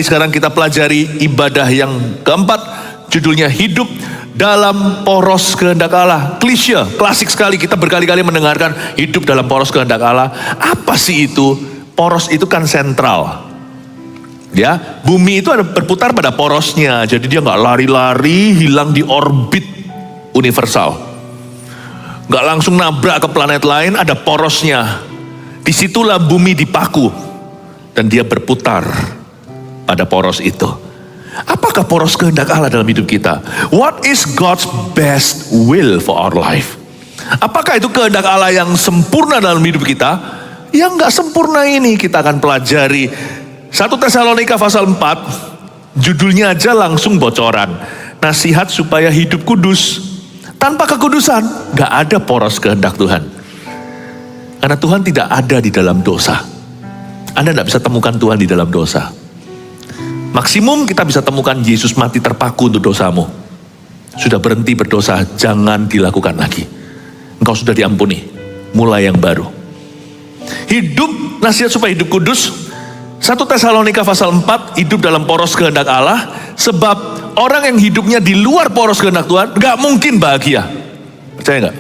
Sekarang kita pelajari ibadah yang keempat, judulnya hidup dalam poros kehendak Allah. Klise, klasik sekali, kita berkali-kali mendengarkan hidup dalam poros kehendak Allah. Apa sih itu? Poros itu kan sentral. Ya, bumi itu ada berputar pada porosnya, jadi dia nggak lari-lari hilang di orbit universal. Nggak langsung nabrak ke planet lain, ada porosnya. Disitulah bumi dipaku dan dia berputar pada poros itu. Apakah poros kehendak Allah dalam hidup kita? What is God's best will for our life? Apakah itu kehendak Allah yang sempurna dalam hidup kita? Yang gak sempurna ini kita akan pelajari. 1 Tesalonika pasal 4, judulnya aja langsung bocoran. Nasihat supaya hidup kudus. Tanpa kekudusan, gak ada poros kehendak Tuhan. Karena Tuhan tidak ada di dalam dosa. Anda gak bisa temukan Tuhan di dalam dosa. Maksimum kita bisa temukan Yesus mati terpaku untuk dosamu. Sudah berhenti berdosa, jangan dilakukan lagi. Engkau sudah diampuni, mulai yang baru. Hidup, nasihat supaya hidup kudus. 1 Tesalonika pasal 4, hidup dalam poros kehendak Allah. Sebab orang yang hidupnya di luar poros kehendak Tuhan gak mungkin bahagia. Percaya gak?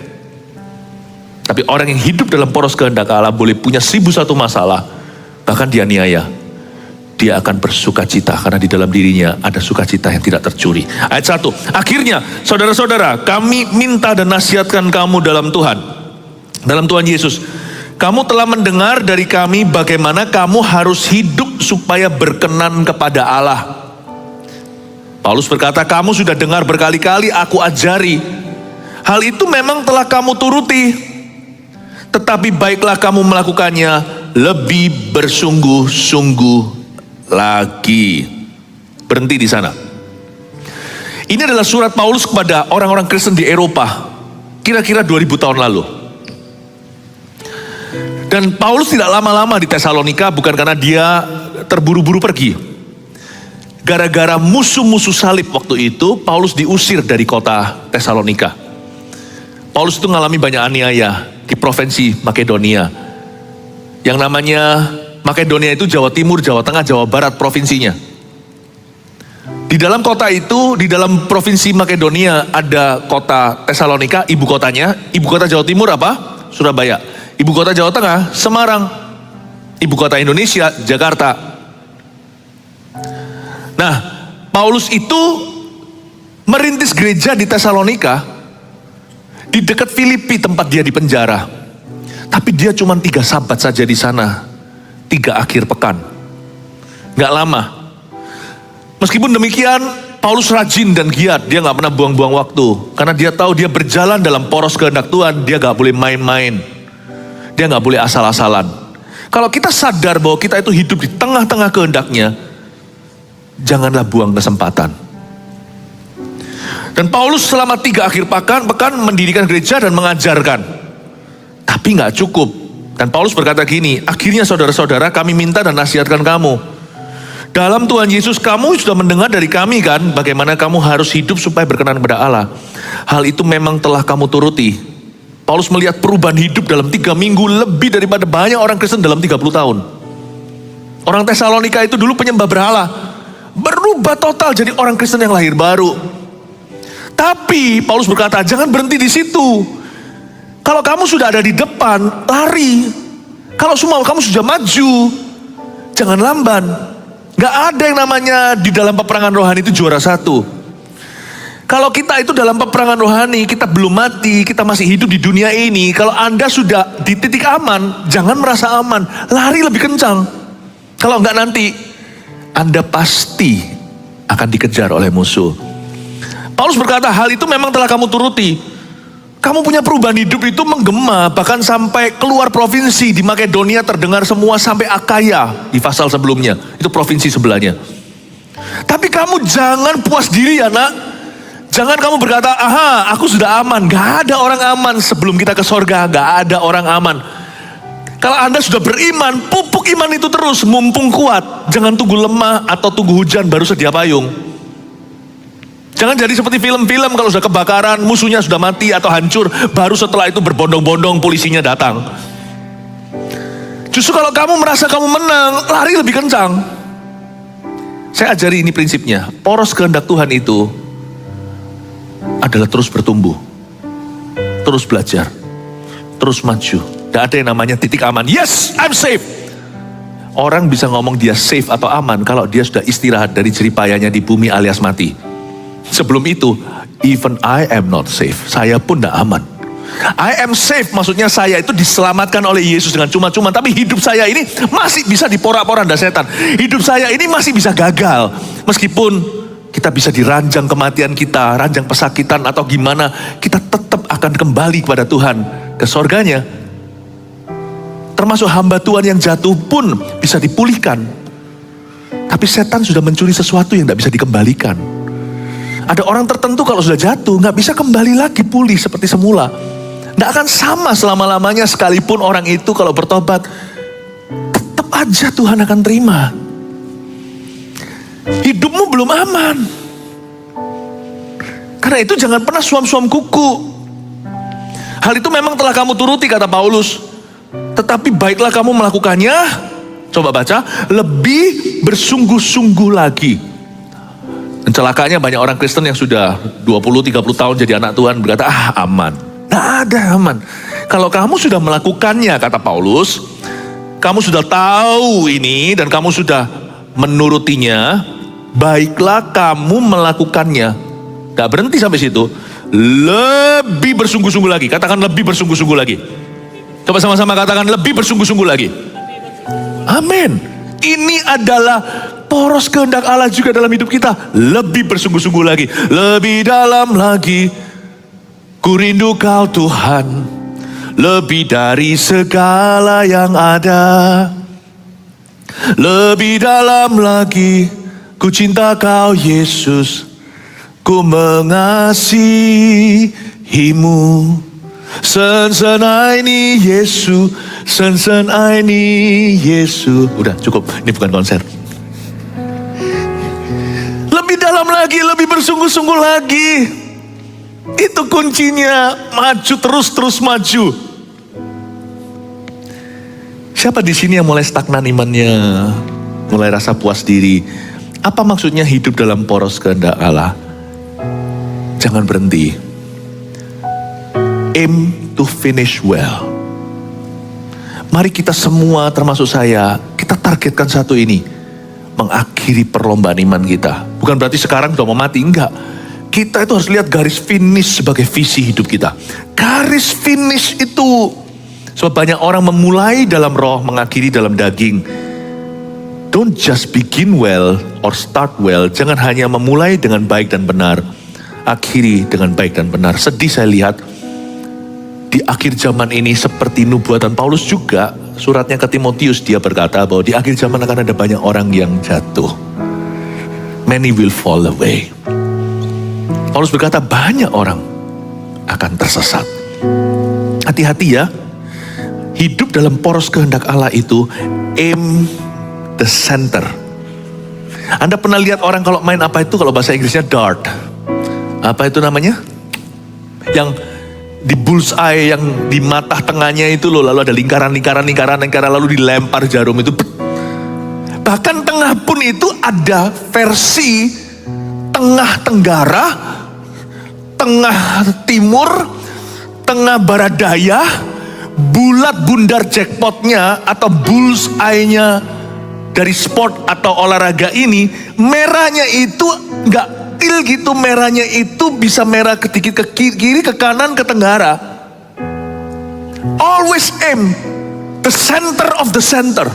Tapi orang yang hidup dalam poros kehendak Allah boleh punya 1001 masalah, bahkan dianiaya. Dia akan bersuka cita karena di dalam dirinya ada sukacita yang tidak tercuri. Ayat 1, akhirnya saudara-saudara, kami minta dan nasihatkan kamu dalam Tuhan, dalam Tuhan Yesus. Kamu telah mendengar dari kami bagaimana kamu harus hidup supaya berkenan kepada Allah. Paulus berkata, kamu sudah dengar berkali-kali aku ajari. Hal itu memang telah kamu turuti. Tetapi baiklah kamu melakukannya lebih bersungguh-sungguh lagi. Berhenti di sana. Ini adalah surat Paulus kepada orang-orang Kristen di Eropa, kira-kira 2000 tahun lalu. Dan Paulus tidak lama-lama di Tesalonika bukan karena dia terburu-buru pergi. Gara-gara musuh-musuh salib waktu itu, Paulus diusir dari kota Tesalonika. Paulus itu mengalami banyak aniaya di provinsi Makedonia. Yang namanya Makedonia itu Jawa Timur, Jawa Tengah, Jawa Barat provinsinya. Di dalam kota itu, di dalam provinsi Makedonia ada kota Tesalonika, ibu kotanya. Ibu kota Jawa Timur apa? Surabaya. Ibu kota Jawa Tengah, Semarang. Ibu kota Indonesia, Jakarta. Nah, Paulus itu merintis gereja di Tesalonika, di dekat Filipi tempat dia dipenjara. Tapi dia cuma 3 sabat saja di sana. 3 akhir pekan. Gak lama. Meskipun demikian, Paulus rajin dan giat. Dia gak pernah buang-buang waktu. Karena dia tahu dia berjalan dalam poros kehendak Tuhan. Dia gak boleh main-main. Dia gak boleh asal-asalan. Kalau kita sadar bahwa kita itu hidup di tengah-tengah kehendaknya, janganlah buang kesempatan. Dan Paulus selama 3 akhir pekan mendirikan gereja dan mengajarkan. Tapi gak cukup. Dan Paulus berkata gini, akhirnya saudara-saudara kami minta dan nasihatkan kamu. Dalam Tuhan Yesus kamu sudah mendengar dari kami kan, bagaimana kamu harus hidup supaya berkenan kepada Allah. Hal itu memang telah kamu turuti. Paulus melihat perubahan hidup dalam 3 minggu lebih daripada banyak orang Kristen dalam 30 tahun. Orang Tesalonika itu dulu penyembah berhala. Berubah total jadi orang Kristen yang lahir baru. Tapi Paulus berkata, jangan berhenti di situ. Kalau kamu sudah ada di depan, lari. Kalau semua kamu sudah maju, jangan lamban. Gak ada yang namanya di dalam peperangan rohani itu juara 1. Kalau kita itu dalam peperangan rohani, kita belum mati, kita masih hidup di dunia ini. Kalau Anda sudah di titik aman, jangan merasa aman. Lari lebih kencang. Kalau enggak nanti, Anda pasti akan dikejar oleh musuh. Paulus berkata, hal itu memang telah kamu turuti. Kamu punya perubahan hidup itu menggema, bahkan sampai keluar provinsi di Makedonia terdengar semua sampai Akaya di pasal sebelumnya. Itu provinsi sebelahnya. Tapi kamu jangan puas diri ya nak. Jangan kamu berkata, aha aku sudah aman. Gak ada orang aman sebelum kita ke sorga. Gak ada orang aman. Kalau Anda sudah beriman, pupuk iman itu terus, mumpung kuat. Jangan tunggu lemah atau tunggu hujan baru sedia payung. Jangan jadi seperti film-film kalau sudah kebakaran, musuhnya sudah mati atau hancur, baru setelah itu berbondong-bondong polisinya datang. Justru kalau kamu merasa kamu menang, lari lebih kencang. Saya ajari ini prinsipnya. Poros kehendak Tuhan itu adalah terus bertumbuh, terus belajar, terus maju. Tidak ada yang namanya titik aman. Yes, I'm safe. Orang bisa ngomong dia safe atau aman kalau dia sudah istirahat dari jeripayanya di bumi alias mati. Sebelum itu, even I am not safe. Saya pun tidak aman. I am safe, maksudnya saya itu diselamatkan oleh Yesus dengan cuma-cuma. Tapi hidup saya ini masih bisa diporak-poranda setan. Hidup saya ini masih bisa gagal. Meskipun kita bisa diranjang kematian kita, ranjang pesakitan atau gimana, kita tetap akan kembali kepada Tuhan, ke sorganya. Termasuk hamba Tuhan yang jatuh pun bisa dipulihkan. Tapi setan sudah mencuri sesuatu yang tidak bisa dikembalikan. Ada orang tertentu kalau sudah jatuh, nggak bisa kembali lagi pulih seperti semula. Nggak akan sama selama-lamanya, sekalipun orang itu kalau bertobat, tetap aja Tuhan akan terima. Hidupmu belum aman. Karena itu jangan pernah suam-suam kuku. Hal itu memang telah kamu turuti, kata Paulus. Tetapi baiklah kamu melakukannya, coba baca, lebih bersungguh-sungguh lagi. Dan celakanya banyak orang Kristen yang sudah 20-30 tahun jadi anak Tuhan berkata, aman. Nggak ada aman. Kalau kamu sudah melakukannya, kata Paulus, kamu sudah tahu ini dan kamu sudah menurutinya, baiklah kamu melakukannya. Gak berhenti sampai situ. Lebih bersungguh-sungguh lagi. Katakan lebih bersungguh-sungguh lagi. Coba sama-sama katakan lebih bersungguh-sungguh lagi. Amin. Ini adalah poros kehendak Allah juga dalam hidup kita. Lebih bersungguh-sungguh lagi. Lebih dalam lagi. Ku rindu Kau Tuhan, lebih dari segala yang ada. Lebih dalam lagi, ku cinta Kau Yesus, ku mengasihimu. Sen aini Yesus, sen aini Yesus. Udah cukup, ini bukan konser. Lebih dalam lagi, lebih bersungguh-sungguh lagi. Itu kuncinya, maju terus maju. Siapa di sini yang mulai stagnan imannya, mulai rasa puas diri? Apa maksudnya hidup dalam poros kehendak Allah? Jangan berhenti. Aim to finish well. Mari kita semua, termasuk saya, kita targetkan satu ini, mengakhiri perlombaan iman kita. Bukan berarti sekarang sudah mau mati, enggak. Kita itu harus lihat garis finish sebagai visi hidup kita. Garis finish itu. Sebab banyak orang memulai dalam roh, mengakhiri dalam daging. Don't just begin well or start well. Jangan hanya memulai dengan baik dan benar, akhiri dengan baik dan benar. Sedih saya lihat, di akhir zaman ini seperti nubuatan Paulus juga, suratnya ke Timotius dia berkata bahwa di akhir zaman akan ada banyak orang yang jatuh. Many will fall away. Paulus berkata banyak orang akan tersesat. Hati-hati ya. Hidup dalam poros kehendak Allah itu aim the center. Anda pernah lihat orang kalau main apa itu, kalau bahasa Inggrisnya dart. Apa itu namanya? Yang di bullseye, yang di mata tengahnya itu loh, lalu ada lingkaran lalu dilempar jarum itu. Bahkan tengah pun itu ada versi tengah tenggara, tengah timur, tengah barat daya, bulat bundar jackpotnya atau bullseye-nya dari sport atau olahraga ini, merahnya itu nggak til gitu, merahnya itu bisa merah sedikit ke kiri, ke kanan, ke tenggara. Always aim the center of the center.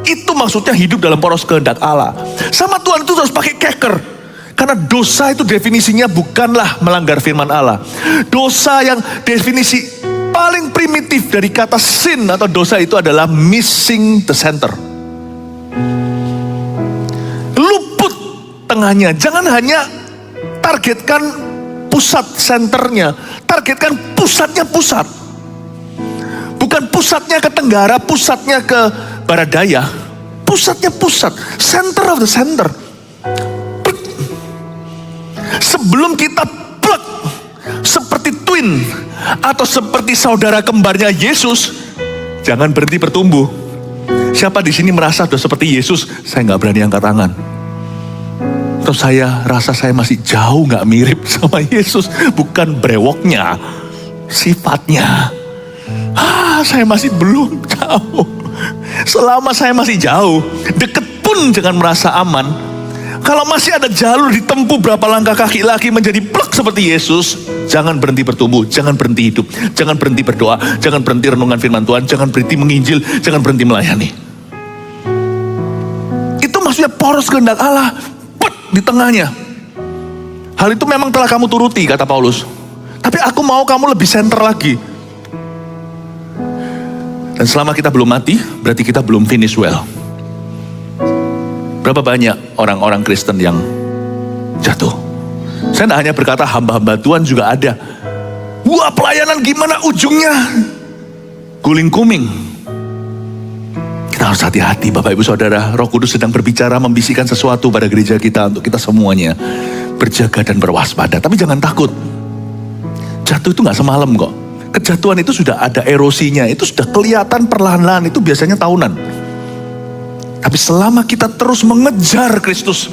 Itu maksudnya hidup dalam poros kehendak Allah. Sama Tuhan itu harus pakai keker. Karena dosa itu definisinya bukanlah melanggar firman Allah. Dosa yang definisi paling primitif dari kata sin atau dosa itu adalah missing the center. Luput tengahnya. Jangan hanya targetkan pusat senternya. Targetkan pusatnya pusat. Bukan pusatnya ke tenggara, pusatnya ke barat daya. Pusatnya pusat. Center of the center. Sebelum kita plek seperti twin atau seperti saudara kembarnya Yesus, jangan berhenti bertumbuh. Siapa di sini merasa sudah seperti Yesus? Saya nggak berani angkat tangan. Terus saya rasa saya masih jauh gak mirip sama Yesus. Bukan brewoknya, sifatnya. Saya masih belum jauh. Selama saya masih jauh, deket pun jangan merasa aman. Kalau masih ada jalur ditempuh berapa langkah kaki lagi menjadi plek seperti Yesus, jangan berhenti bertumbuh, jangan berhenti hidup, jangan berhenti berdoa, jangan berhenti renungan firman Tuhan, jangan berhenti menginjil, jangan berhenti melayani. Itu maksudnya poros kehendak Allah. Di tengahnya. Hal itu memang telah kamu turuti, kata Paulus. Tapi aku mau kamu lebih center lagi. Dan selama kita belum mati, berarti kita belum finish well. Berapa banyak orang-orang Kristen yang jatuh? Saya tidak hanya berkata hamba-hamba Tuhan juga ada. Wah, pelayanan gimana ujungnya? Guling kuming. Kita harus hati-hati, Bapak Ibu Saudara. Roh Kudus sedang berbicara, membisikkan sesuatu pada gereja kita untuk kita semuanya berjaga dan berwaspada. Tapi jangan takut. Jatuh itu gak semalam kok. Kejatuhan itu sudah ada erosinya, itu sudah kelihatan perlahan-lahan, itu biasanya tahunan. Tapi selama kita terus mengejar Kristus,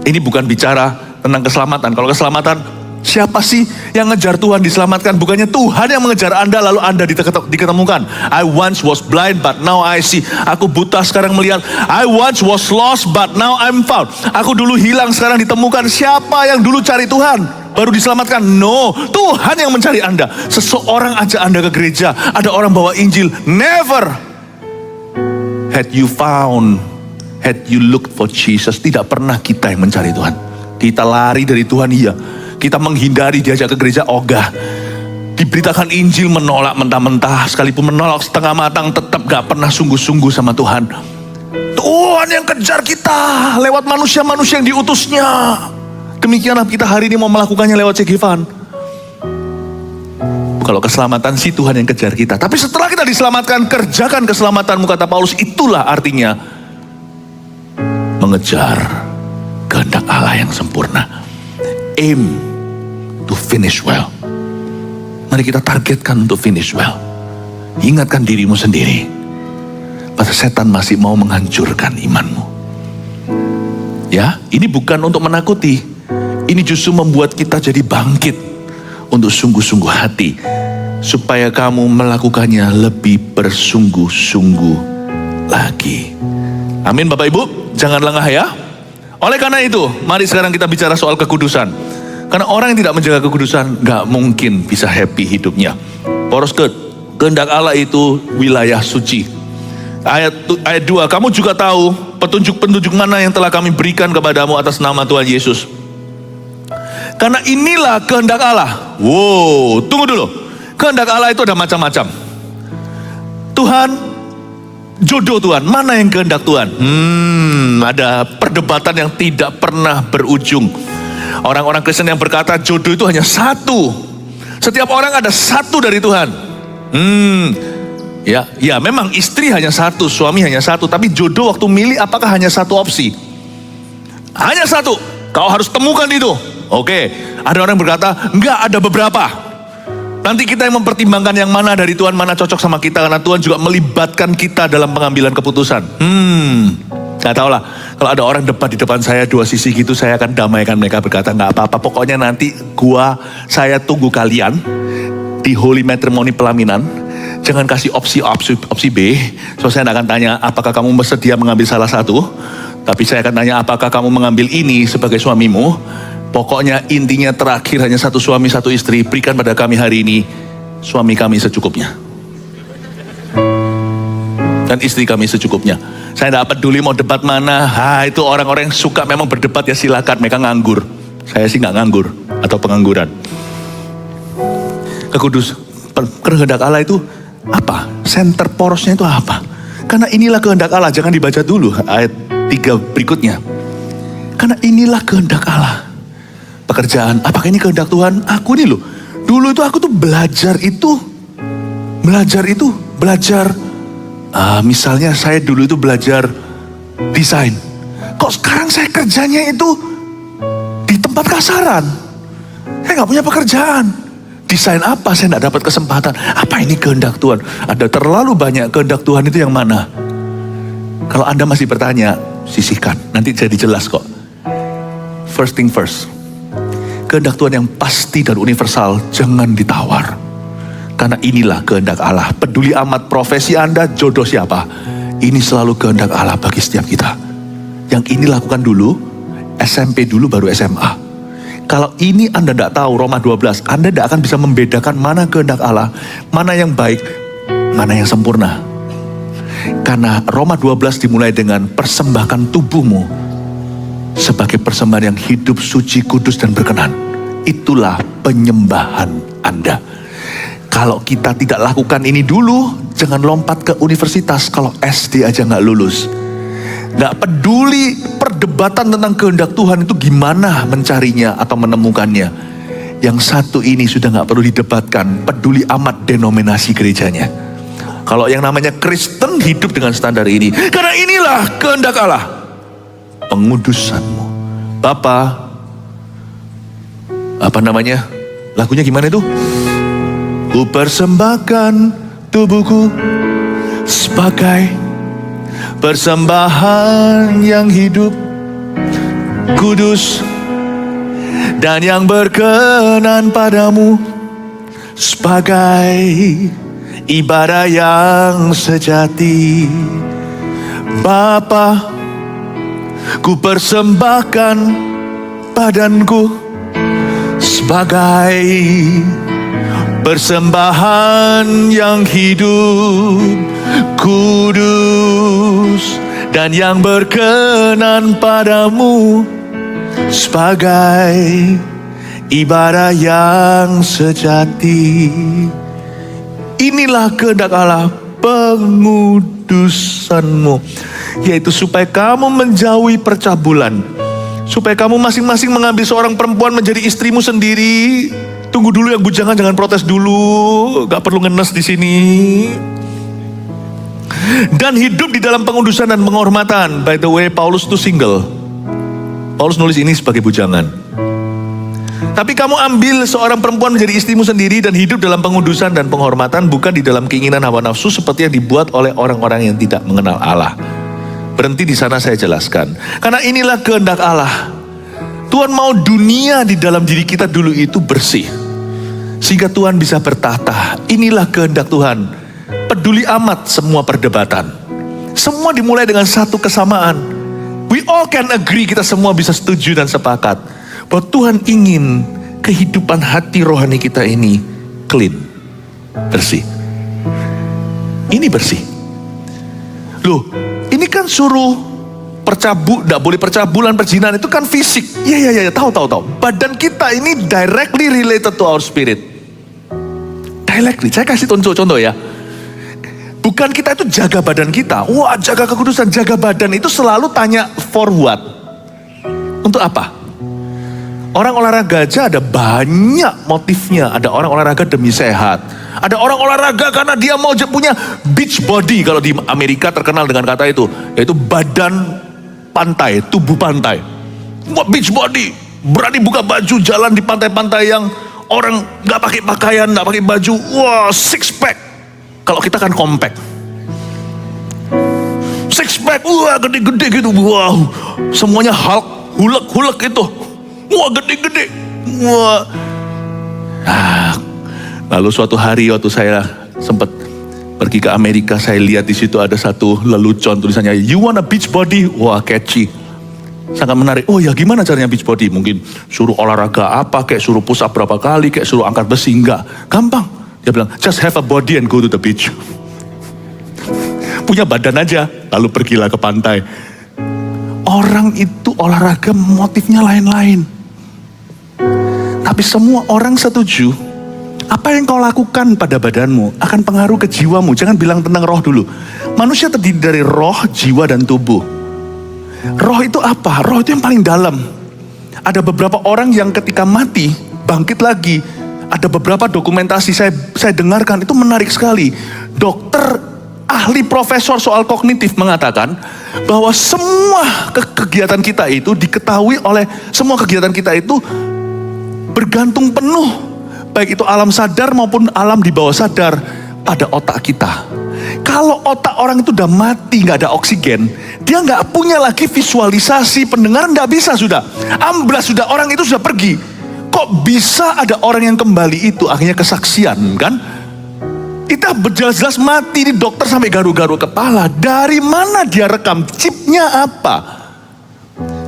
ini bukan bicara tentang keselamatan. Kalau keselamatan, siapa sih yang ngejar Tuhan diselamatkan? Bukannya Tuhan yang mengejar Anda lalu Anda diketemukan. I once was blind but now I see. Aku buta sekarang melihat. I once was lost but now I'm found. Aku dulu hilang sekarang ditemukan. Siapa yang dulu cari Tuhan baru diselamatkan? No, Tuhan yang mencari Anda. Seseorang ajak Anda ke gereja, ada orang bawa Injil. Never had you found, had you looked for Jesus. Tidak pernah kita yang mencari Tuhan. Kita lari dari Tuhan, iya. Kita menghindari diajak ke gereja, ogah. Diberitakan Injil menolak mentah-mentah. Sekalipun menolak setengah matang, tetap gak pernah sungguh-sungguh sama Tuhan. Tuhan yang kejar kita lewat manusia-manusia yang diutusnya. Demikianlah kita hari ini mau melakukannya lewat Cegifan. Kalau keselamatan sih Tuhan yang kejar kita. Tapi setelah kita diselamatkan, kerjakan keselamatanmu, kata Paulus. Itulah artinya mengejar kehendak Allah yang sempurna. Aim to finish well. Mari kita targetkan untuk finish well. Ingatkan dirimu sendiri, pada setan masih mau menghancurkan imanmu. Ya, ini bukan untuk menakuti. Ini justru membuat kita jadi bangkit untuk sungguh-sungguh hati, supaya kamu melakukannya lebih bersungguh-sungguh lagi. Amin Bapak Ibu, jangan lengah ya. Oleh karena itu, mari sekarang kita bicara soal kekudusan. Karena orang yang tidak menjaga kekudusan gak mungkin bisa happy hidupnya. Poros kehendak Allah itu wilayah suci. Ayat 2, kamu juga tahu petunjuk-petunjuk mana yang telah kami berikan kepadamu atas nama Tuhan Yesus. Karena inilah kehendak Allah. Wow, tunggu dulu. Kehendak Allah itu ada macam-macam. Tuhan, jodoh Tuhan, mana yang kehendak Tuhan? Ada perdebatan yang tidak pernah berujung. Orang-orang Kristen yang berkata jodoh itu hanya satu. Setiap orang ada satu dari Tuhan. Ya memang istri hanya satu, suami hanya satu. Tapi jodoh waktu milih apakah hanya satu opsi? Hanya satu. Kau harus temukan itu. Oke, ada orang yang berkata, enggak, ada beberapa. Nanti kita yang mempertimbangkan yang mana dari Tuhan, mana cocok sama kita. Karena Tuhan juga melibatkan kita dalam pengambilan keputusan. Gak tau lah, kalau ada orang debat di depan saya dua sisi gitu, saya akan damaikan mereka, berkata, enggak apa-apa. Pokoknya nanti saya tunggu kalian di Holy Matrimony pelaminan. Jangan kasih opsi B. So saya akan tanya, apakah kamu bersedia mengambil salah satu? Tapi saya akan tanya, apakah kamu mengambil ini sebagai suamimu? Pokoknya intinya terakhir hanya satu suami satu istri. Berikan pada kami hari ini suami kami secukupnya, dan istri kami secukupnya. Saya tidak peduli mau debat mana. Itu orang-orang yang suka memang berdebat ya silakan. Mereka nganggur. Saya sih nggak nganggur atau pengangguran. Kehendak Allah itu apa? Center porosnya itu apa? Karena inilah kehendak Allah. Jangan dibaca dulu ayat 3 berikutnya. Karena inilah kehendak Allah. Pekerjaan, apakah ini kehendak Tuhan? Aku ini loh, dulu itu aku tuh belajar. Misalnya saya dulu itu belajar desain. Kok sekarang saya kerjanya itu di tempat kasaran? Saya gak punya pekerjaan. Desain apa? Saya gak dapat kesempatan. Apa ini kehendak Tuhan? Ada terlalu banyak kehendak Tuhan itu yang mana? Kalau Anda masih bertanya, sisihkan. Nanti jadi jelas kok. first thing first. Kehendak Tuhan yang pasti dan universal, jangan ditawar. Karena inilah kehendak Allah. Peduli amat profesi Anda, jodoh siapa. Ini selalu kehendak Allah bagi setiap kita. Yang ini lakukan dulu, SMP dulu baru SMA. Kalau ini Anda tidak tahu, Roma 12, Anda tidak akan bisa membedakan mana kehendak Allah, mana yang baik, mana yang sempurna. Karena Roma 12 dimulai dengan persembahkan tubuhmu sebagai persembahan yang hidup, suci, kudus, dan berkenan. Itulah penyembahan Anda. Kalau kita tidak lakukan ini dulu, jangan lompat ke universitas kalau SD aja nggak lulus. Nggak peduli perdebatan tentang kehendak Tuhan itu gimana mencarinya atau menemukannya. Yang satu ini sudah nggak perlu didebatkan, peduli amat denominasi gerejanya. Kalau yang namanya Kristen hidup dengan standar ini. Karena inilah kehendak Allah. Pengudusanmu. Bapa, apa namanya? Lagunya gimana itu? Ku persembahkan tubuhku sebagai persembahan yang hidup, kudus, dan yang berkenan padamu, sebagai ibadah yang sejati. Bapa, ku persembahkan badanku sebagai persembahan yang hidup, kudus, dan yang berkenan padamu, sebagai ibadah yang sejati. Inilah kehendak Allah, pengudusanmu, yaitu supaya kamu menjauhi percabulan, supaya kamu masing-masing mengambil seorang perempuan menjadi istrimu sendiri. Tunggu dulu yang bujangan, jangan protes dulu, gak perlu ngenes di sini. Dan hidup di dalam pengudusan dan penghormatan. By the way, Paulus itu single. Paulus nulis ini sebagai bujangan. Tapi kamu ambil seorang perempuan menjadi istrimu sendiri dan hidup dalam pengudusan dan penghormatan, bukan di dalam keinginan hawa nafsu seperti yang dibuat oleh orang-orang yang tidak mengenal Allah. Berhenti di sana, saya jelaskan. Karena inilah kehendak Allah. Tuhan mau dunia di dalam diri kita dulu itu bersih, sehingga Tuhan bisa bertahta. Inilah kehendak Tuhan. Peduli amat semua perdebatan. Semua dimulai dengan satu kesamaan. We all can agree, kita semua bisa setuju dan sepakat bahwa Tuhan ingin kehidupan hati rohani kita ini clean, bersih. Ini bersih. Loh, ini kan suruh tidak boleh percabulan, perzinahan itu kan fisik. Ya, tahu. Badan kita ini directly related to our spirit. Directly. Saya kasih contoh ya. Bukan kita itu jaga badan kita. Wah, jaga kekudusan, jaga badan itu selalu tanya for what? Untuk apa? Orang olahraga aja ada banyak motifnya. Ada orang olahraga demi sehat. Ada orang olahraga karena dia mau punya beach body. Kalau di Amerika terkenal dengan kata itu, yaitu badan pantai, tubuh pantai. Wah, beach body, berani buka baju jalan di pantai-pantai yang orang nggak pakai pakaian, nggak pakai baju. Wah, six pack. Kalau kita kan compact. Six pack, wah gede-gede gitu. Wow, semuanya hulek itu. Wah, gede-gede. Wah. Lalu suatu hari waktu saya sempat pergi ke Amerika, saya lihat di situ ada satu lelucon tulisannya, "You want a beach body?" Wah, catchy. Sangat menarik. Oh ya, gimana caranya beach body? Mungkin suruh olahraga apa, kayak suruh push up berapa kali, kayak suruh angkat besi. Enggak, gampang. Dia bilang, just have a body and go to the beach. Punya badan aja, lalu pergilah ke pantai. Orang itu olahraga motifnya lain-lain. Tapi semua orang setuju, apa yang kau lakukan pada badanmu akan pengaruh ke jiwamu. Jangan bilang tentang roh dulu. Manusia terdiri dari roh, jiwa, dan tubuh. Roh itu apa? Roh itu yang paling dalam. Ada beberapa orang yang ketika mati, bangkit lagi. Ada beberapa dokumentasi saya dengarkan, itu menarik sekali. Dokter, ahli profesor soal kognitif mengatakan bahwa semua kegiatan kita itu diketahui oleh, semua kegiatan kita itu bergantung penuh. Baik itu alam sadar maupun alam di bawah sadar, pada otak kita. Kalau otak orang itu udah mati, gak ada oksigen, dia gak punya lagi visualisasi, pendengaran gak bisa sudah. Amblas sudah, orang itu sudah pergi. Kok bisa ada orang yang kembali itu? Akhirnya kesaksian kan? Kita berjelas-jelas mati, ini dokter sampai garu-garu kepala. Dari mana dia rekam? Chipnya apa?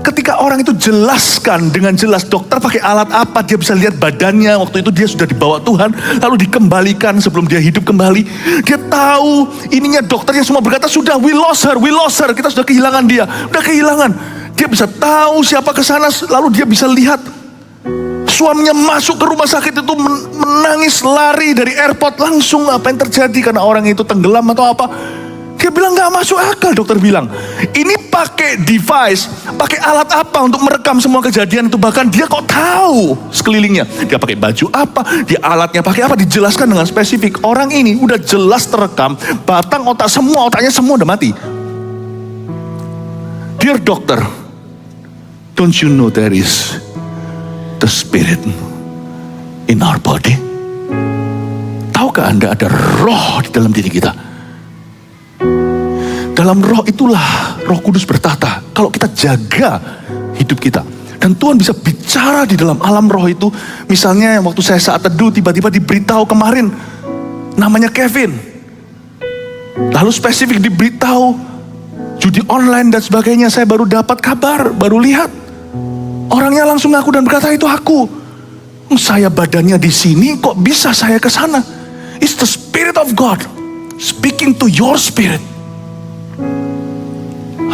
Ketika orang itu jelaskan dengan jelas, dokter pakai alat apa, dia bisa lihat badannya, waktu itu dia sudah dibawa Tuhan, lalu dikembalikan sebelum dia hidup kembali. Dia tahu, ininya dokternya semua berkata, sudah we lost her, kita sudah kehilangan dia, udah kehilangan. Dia bisa tahu siapa ke sana, lalu dia bisa lihat. Suaminya masuk ke rumah sakit itu menangis, lari dari airport, langsung apa yang terjadi karena orang itu tenggelam atau apa. Dia bilang gak masuk akal, dokter bilang. Ini pakai device, pakai alat apa untuk merekam semua kejadian itu. Bahkan dia kok tahu sekelilingnya. Dia pakai baju apa, dia alatnya pakai apa, dijelaskan dengan spesifik. Orang ini udah jelas terekam, batang otak semua, otaknya semua udah mati. Dear doctor, don't you know there is the spirit in our body? Tahukah Anda ada roh di dalam diri kita? Dalam roh itulah Roh Kudus bertata. Kalau kita jaga hidup kita. Dan Tuhan bisa bicara di dalam alam roh itu. Misalnya waktu saya saat teduh tiba-tiba diberitahu kemarin. Namanya Kevin. Lalu spesifik diberitahu judi online dan sebagainya. Saya baru dapat kabar, baru lihat. Orangnya langsung ngaku dan berkata, itu aku. Saya badannya di sini, kok bisa saya ke sana? It's the Spirit of God speaking to your spirit.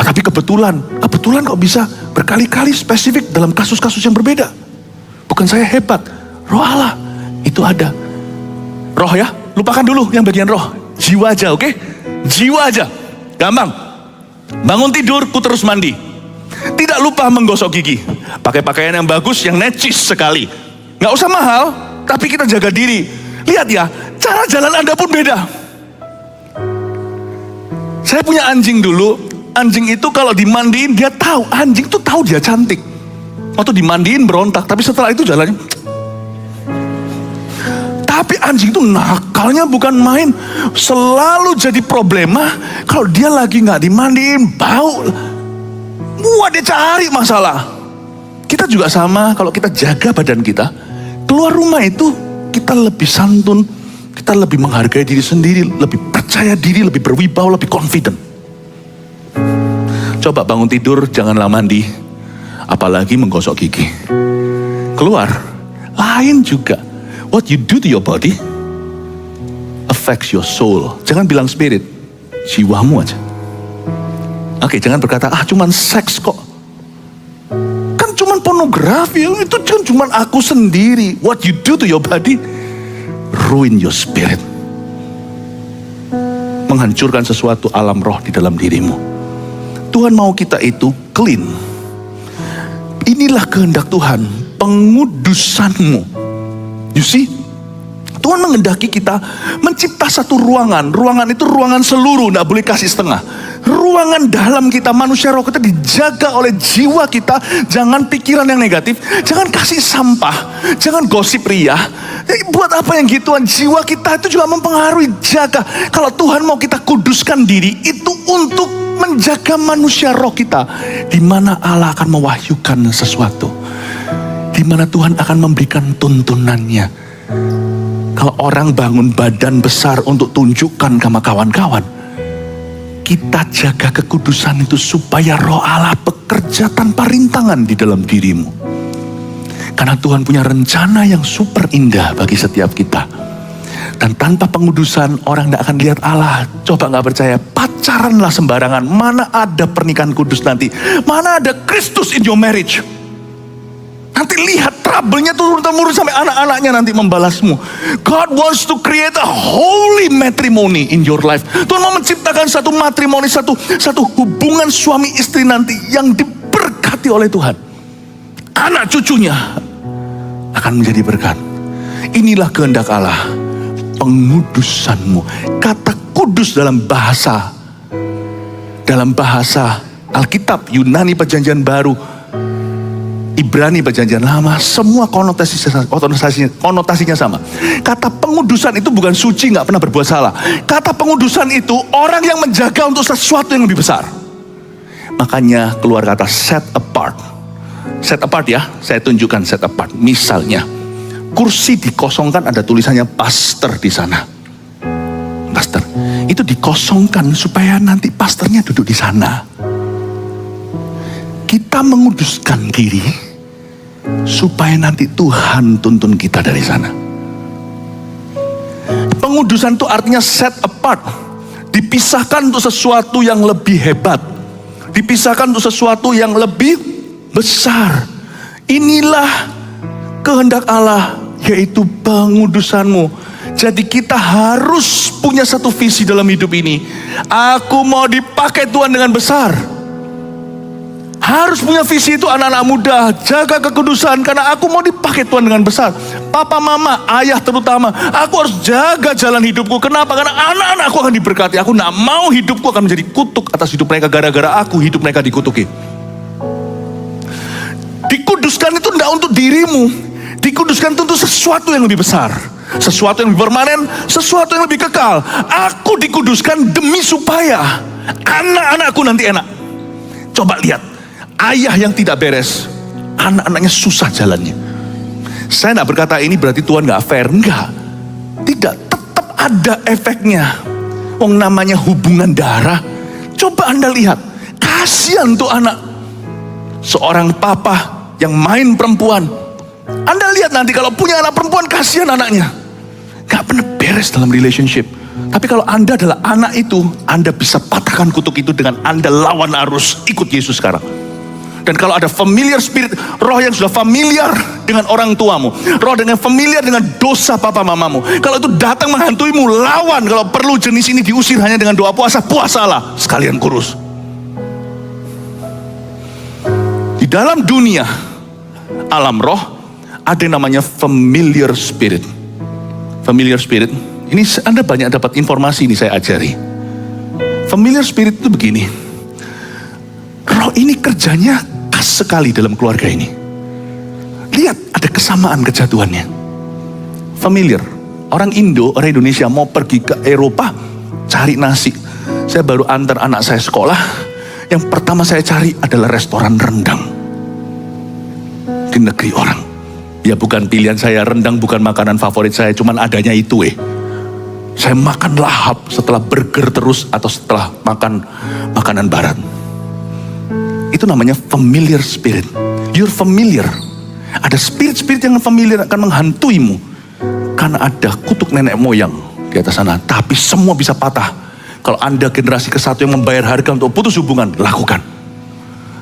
Tapi kebetulan kok bisa berkali-kali spesifik dalam kasus-kasus yang berbeda. Bukan saya hebat, roh Allah itu ada. Roh ya, lupakan dulu yang bagian roh. Jiwa aja, oke? Jiwa aja, gampang. Bangun tidur, ku terus mandi. Tidak lupa menggosok gigi. Pakai pakaian yang bagus, yang necis sekali. Gak usah mahal, tapi kita jaga diri. Lihat ya, cara jalan Anda pun beda. Saya punya anjing dulu. Anjing itu kalau dimandiin dia tahu, anjing itu tahu dia cantik. Waktu dimandiin berontak, tapi setelah itu jalannya. Tapi anjing itu nakalnya bukan main, selalu jadi problema. Kalau dia lagi nggak dimandiin, bau. Wah, dia cari masalah. Kita juga sama, kalau kita jaga badan kita, keluar rumah itu kita lebih santun, kita lebih menghargai diri sendiri, lebih percaya diri, lebih berwibawa, lebih confident. Coba bangun tidur, janganlah mandi, apalagi menggosok gigi. Keluar, lain juga. What you do to your body affects your soul. Jangan bilang spirit, jiwamu aja. Oke, jangan berkata, cuman seks kok. Kan cuman pornografi, itu kan cuman aku sendiri. What you do to your body ruin your spirit. Menghancurkan sesuatu alam roh di dalam dirimu. Tuhan mau kita itu clean. Inilah kehendak Tuhan, pengudusanmu. You see? Tuhan menghendaki kita mencipta satu ruangan. Ruangan itu ruangan seluruh, tidak boleh kasih setengah. Ruangan dalam kita, manusia roh kita dijaga oleh jiwa kita. Jangan pikiran yang negatif, jangan kasih sampah, jangan gosip ria. Buat apa yang gituan? Jiwa kita itu juga mempengaruhi, jaga. Kalau Tuhan mau kita kuduskan diri, itu untuk menjaga manusia roh kita. Di mana Allah akan mewahyukan sesuatu. Di mana Tuhan akan memberikan tuntunannya. Kalau orang bangun badan besar untuk tunjukkan sama kawan-kawan, kita jaga kekudusan itu supaya roh Allah bekerja tanpa rintangan di dalam dirimu. Karena Tuhan punya rencana yang super indah bagi setiap kita. Dan tanpa pengudusan orang tidak akan lihat Allah. Coba gak percaya, pacaranlah sembarangan. Mana ada pernikahan kudus nanti? Mana ada Kristus in your marriage? Nanti lihat trouble-nya turun-temurun sampai anak-anaknya nanti membalasmu. God wants to create a holy matrimony in your life. Tuhan mau menciptakan satu matrimoni, satu hubungan suami istri nanti yang diberkati oleh Tuhan. Anak cucunya akan menjadi berkat. Inilah kehendak Allah, pengudusanmu. Kata kudus dalam bahasa Alkitab Yunani Perjanjian Baru Ibrani perjanjian lama, semua konotasinya sama. Kata pengudusan itu bukan suci, gak pernah berbuat salah. Kata pengudusan itu orang yang menjaga untuk sesuatu yang lebih besar. Makanya keluar kata set apart. Set apart ya, saya tunjukkan set apart. Misalnya, kursi dikosongkan, ada tulisannya pastor di sana. Pastor, itu dikosongkan supaya nanti pastornya duduk di sana. Kita menguduskan diri supaya nanti Tuhan tuntun kita dari sana. Pengudusan itu artinya set apart, dipisahkan untuk sesuatu yang lebih hebat, dipisahkan untuk sesuatu yang lebih besar. Inilah kehendak Allah, yaitu pengudusanmu. Jadi kita harus punya satu visi dalam hidup ini. Aku mau dipakai Tuhan dengan besar. Harus punya visi itu anak-anak muda. Jaga kekudusan karena aku mau dipakai Tuhan dengan besar. Papa, mama, ayah terutama. Aku harus jaga jalan hidupku. Kenapa? Karena anak-anakku akan diberkati. Aku gak mau hidupku akan menjadi kutuk atas hidup mereka. Gara-gara aku hidup mereka dikutuki. Dikuduskan itu tidak untuk dirimu. Dikuduskan itu untuk sesuatu yang lebih besar. Sesuatu yang lebih permanen. Sesuatu yang lebih kekal. Aku dikuduskan demi supaya anak-anakku nanti enak. Coba lihat. Ayah yang tidak beres, anak-anaknya susah jalannya. Saya tidak berkata ini berarti Tuhan gak fair. Enggak. Tidak, tetap ada efeknya. Wong namanya hubungan darah. Coba Anda lihat. Kasihan tuh anak. Seorang papa yang main perempuan. Anda lihat nanti kalau punya anak perempuan, kasihan anaknya. Gak pernah beres dalam relationship. Tapi kalau Anda adalah anak itu, Anda bisa patahkan kutuk itu dengan Anda lawan arus. Ikut Yesus sekarang. Dan kalau ada familiar spirit, roh yang sudah familiar dengan orang tuamu, roh dengan familiar dengan dosa papa mamamu, kalau itu datang menghantuimu, lawan. Kalau perlu jenis ini diusir hanya dengan doa puasa, puasalah sekalian kurus. Di dalam dunia alam roh ada yang namanya familiar spirit. Familiar spirit, ini Anda banyak dapat informasi ini saya ajari. Familiar spirit itu begini. Roh ini kerjanya khas sekali dalam keluarga ini. Lihat, ada kesamaan kejatuhannya. Familiar. Orang Indo, orang Indonesia mau pergi ke Eropa, cari nasi. Saya baru antar anak saya sekolah, yang pertama saya cari adalah restoran rendang. Di negeri orang. Ya bukan pilihan saya, rendang bukan makanan favorit saya, cuman adanya itu Saya makan lahap setelah burger terus atau setelah makan makanan barat. Itu namanya familiar spirit. You're familiar. Ada spirit-spirit yang familiar akan menghantuimu. Karena ada kutuk nenek moyang di atas sana. Tapi semua bisa patah. Kalau Anda generasi ke-1 yang membayar harga untuk putus hubungan, lakukan.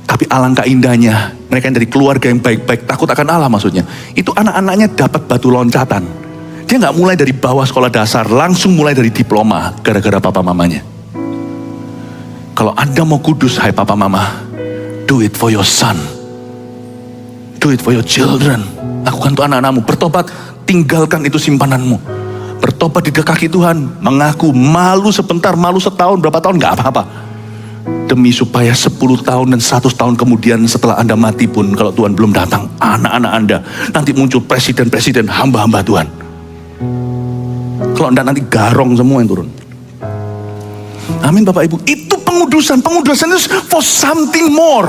Tapi alangkah indahnya, mereka yang dari keluarga yang baik-baik, takut akan Allah maksudnya. Itu anak-anaknya dapat batu loncatan. Dia gak mulai dari bawah sekolah dasar, langsung mulai dari diploma, gara-gara papa mamanya. Kalau Anda mau kudus, hai papa mama, do it for your son. Do it for your children. Lakukan untuk anak-anakmu. Bertobat, tinggalkan itu simpananmu. Bertobat di kaki Tuhan. Mengaku malu sebentar, malu setahun, berapa tahun, gak apa-apa. Demi supaya 10 tahun dan 100 tahun kemudian setelah Anda mati pun, kalau Tuhan belum datang, anak-anak Anda nanti muncul presiden-presiden, hamba-hamba Tuhan. Kalau Anda nanti garong semua yang turun. Amin Bapak Ibu. Itu pengudusan. Pengudusan itu for something more.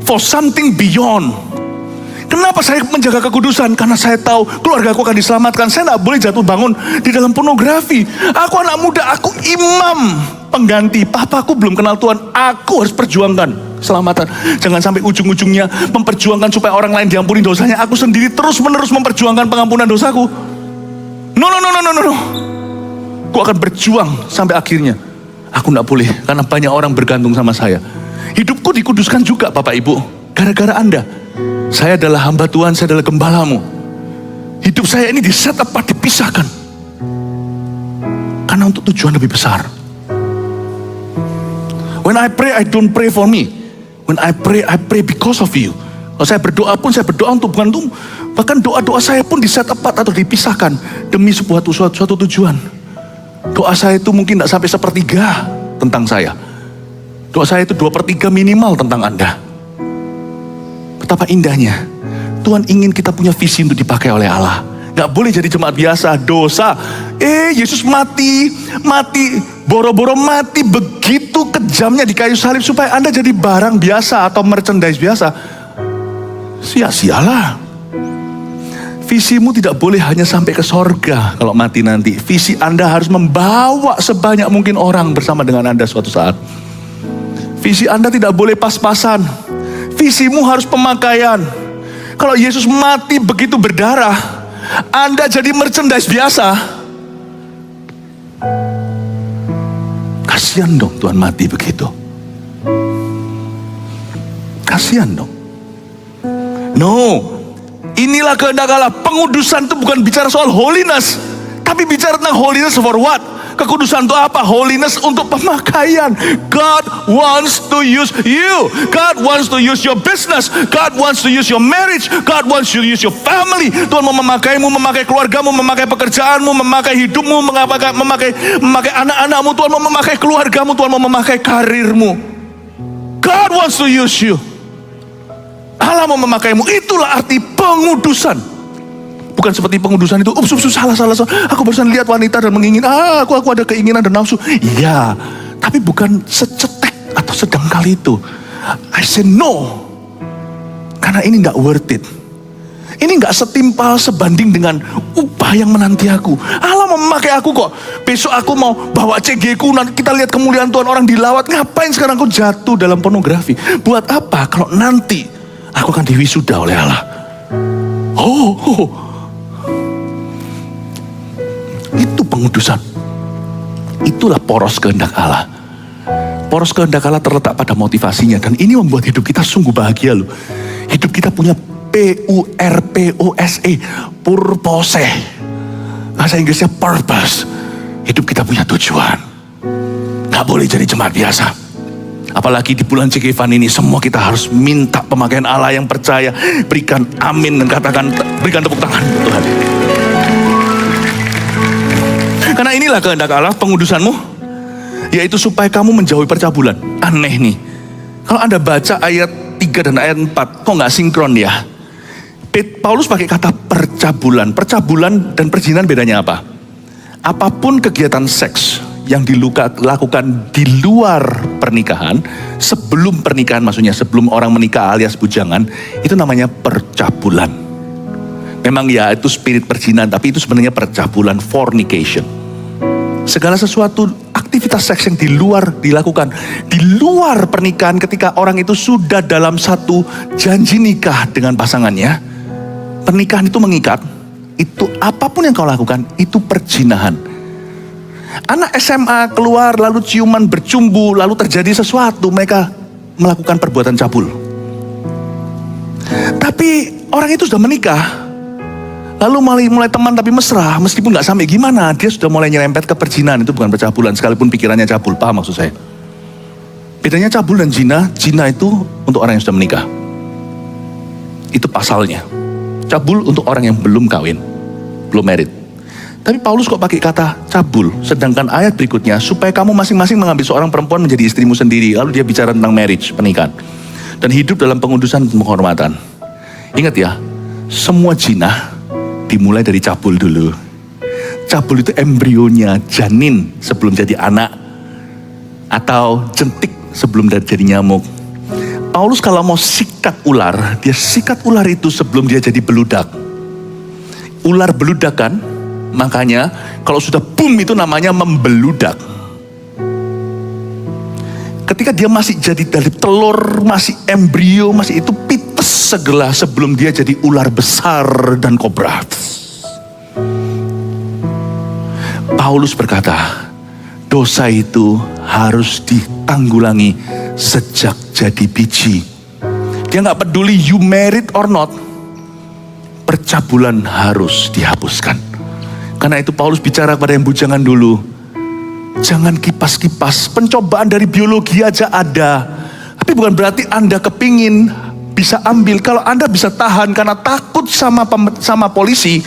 For something beyond. Kenapa saya menjaga kekudusan? Karena saya tahu keluarga aku akan diselamatkan. Saya tidak boleh jatuh bangun di dalam pornografi. Aku anak muda, aku imam pengganti. Papaku belum kenal Tuhan. Aku harus perjuangkan keselamatan. Jangan sampai ujung-ujungnya memperjuangkan supaya orang lain diampuni dosanya. Aku sendiri terus-menerus memperjuangkan pengampunan dosaku. No. Aku akan berjuang sampai akhirnya. Aku tidak boleh, karena banyak orang bergantung sama saya. Hidupku dikuduskan juga Bapak Ibu, gara-gara Anda. Saya adalah hamba Tuhan, saya adalah gembalamu. Hidup saya ini di-set apart, dipisahkan. Karena untuk tujuan lebih besar. When I pray, I don't pray for me. When I pray because of you. Kalau saya berdoa pun, saya berdoa untuk bukan untuk. Bahkan doa-doa saya pun di-set apart atau dipisahkan. Demi sebuah suatu tujuan. Doa saya itu mungkin tidak sampai 1/3 tentang saya. Doa saya itu 2/3 minimal tentang Anda. Betapa indahnya. Tuhan ingin kita punya visi untuk dipakai oleh Allah. Gak boleh jadi jemaat biasa, dosa. Yesus mati, boro-boro mati begitu kejamnya di kayu salib supaya Anda jadi barang biasa atau merchandise biasa. Sia-sialah. Visimu tidak boleh hanya sampai ke sorga kalau mati nanti. Visi Anda harus membawa sebanyak mungkin orang bersama dengan Anda suatu saat. Visi Anda tidak boleh pas-pasan. Visimu harus pemakaian. Kalau Yesus mati begitu berdarah, Anda jadi merchandise biasa. Kasihan dong Tuhan mati begitu. Kasihan dong. No. Inilah kehendak Allah. Pengudusan itu bukan bicara soal holiness, tapi bicara tentang holiness for what? Kekudusan itu apa? Holiness untuk pemakaian. God wants to use you. God wants to use your business. God wants to use your marriage. God wants to use your family. Tuhan mau memakaimu, memakai keluargamu, memakai pekerjaanmu, memakai hidupmu, memakai anak-anakmu. Tuhan mau memakai keluargamu. Tuhan mau memakai karirmu. God wants to use you. Allah mau memakaimu. Itulah arti pengudusan. Bukan seperti pengudusan itu, salah. Aku barusan lihat wanita dan menginginkan, aku ada keinginan dan nafsu. Iya, tapi bukan secetek atau sedang kali itu. I say no. Karena ini gak worth it. Ini gak setimpal sebanding dengan upah yang menanti aku. Allah mau memakai aku kok. Besok aku mau bawa CG ku, nanti kita lihat kemuliaan Tuhan, orang dilawat. Ngapain sekarang aku jatuh dalam pornografi? Buat apa kalau nanti aku akan diwisuda oleh Allah? Itu pengudusan. Itulah poros kehendak Allah. Poros kehendak Allah terletak pada motivasinya. Dan ini membuat hidup kita sungguh bahagia loh. Hidup kita punya PURPOSE, purpose. Bahasa Inggrisnya purpose. Hidup kita punya tujuan. Gak boleh jadi jemaat biasa. Apalagi di bulan Cikevan ini, semua kita harus minta pemakaian Allah yang percaya. Berikan amin dan katakan, berikan tepuk tangan Tuhan. Karena inilah kehendak Allah, pengudusanmu, yaitu supaya kamu menjauhi percabulan. Aneh nih. Kalau Anda baca ayat 3 dan ayat 4, kok gak sinkron ya? Paulus pakai kata percabulan. Percabulan dan perzinahan bedanya apa? Apapun kegiatan seks yang dilakukan di luar pernikahan, sebelum pernikahan maksudnya, sebelum orang menikah alias bujangan, itu namanya percabulan. Memang ya itu spirit perzinahan, tapi itu sebenarnya percabulan, fornication. Segala sesuatu aktivitas seks yang di luar dilakukan, di luar pernikahan ketika orang itu sudah dalam satu janji nikah dengan pasangannya, pernikahan itu mengikat, itu apapun yang kau lakukan, itu perzinahan. Anak SMA keluar lalu ciuman bercumbu, lalu terjadi sesuatu, mereka melakukan perbuatan cabul. Tapi orang itu sudah menikah, lalu mulai teman tapi mesra, meskipun gak sampai gimana, dia sudah mulai nyerempet ke perzinahan. Itu bukan percabulan, sekalipun pikirannya cabul, paham maksud saya? Bedanya cabul dan zina itu untuk orang yang sudah menikah. Itu pasalnya. Cabul untuk orang yang belum kawin, belum married. Tapi Paulus kok pakai kata cabul, sedangkan ayat berikutnya, supaya kamu masing-masing mengambil seorang perempuan menjadi istrimu sendiri. Lalu dia bicara tentang marriage, pernikahan. Dan hidup dalam pengudusan dan penghormatan. Ingat ya, semua zina dimulai dari cabul dulu. Cabul itu embrionya, janin sebelum jadi anak. Atau jentik sebelum jadi nyamuk. Paulus kalau mau sikat ular, dia sikat ular itu sebelum dia jadi beludak. Ular beludak kan, makanya kalau sudah boom itu namanya membeludak. Ketika dia masih jadi dari telur, masih embrio, masih itu pites segala sebelum dia jadi ular besar dan kobra. Paulus berkata, dosa itu harus ditanggulangi sejak jadi biji. Dia gak peduli you married or not, percabulan harus dihapuskan. Karena itu Paulus bicara kepada yang bujangan dulu, jangan kipas-kipas, pencobaan dari biologi aja ada. Tapi bukan berarti Anda kepingin bisa ambil. Kalau Anda bisa tahan karena takut sama polisi,